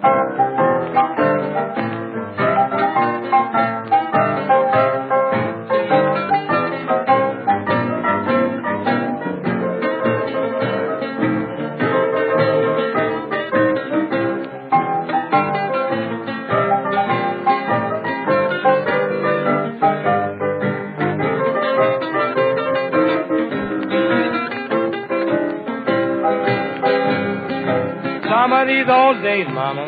Some of these old days, mama,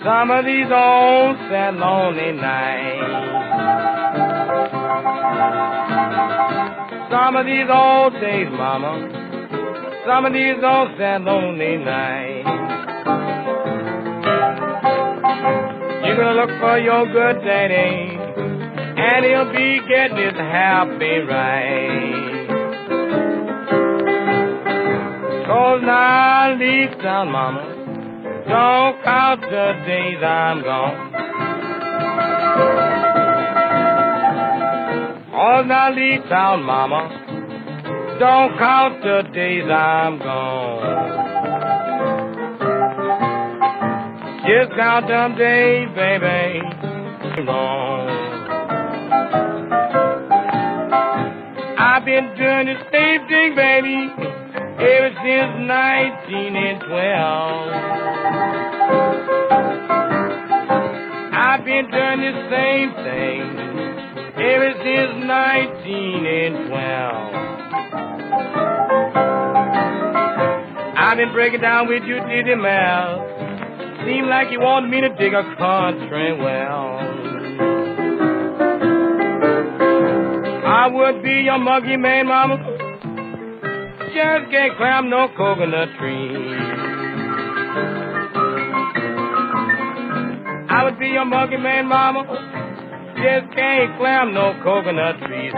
some of these old sad lonely nights. Some of these old days, mama, some of these old sad lonely nights. You're gonna look for your good daddy, and he'll be getting his happy right. 'Cause now I leave town, mama, don't count the days I'm gone. 'Cause now I leave town, mama, don't count the days I'm gone. Just count them days, baby, wrong. I've been doing the same thing, baby, ever since 1912. I've been doing the same thing ever since 1912. I've been breaking down with you, Diddy Mel. Seem like you want me to dig a country well. I would be your monkey man, mama, just can't climb no coconut tree. I would be your monkey man, mama, just can't climb no coconut trees.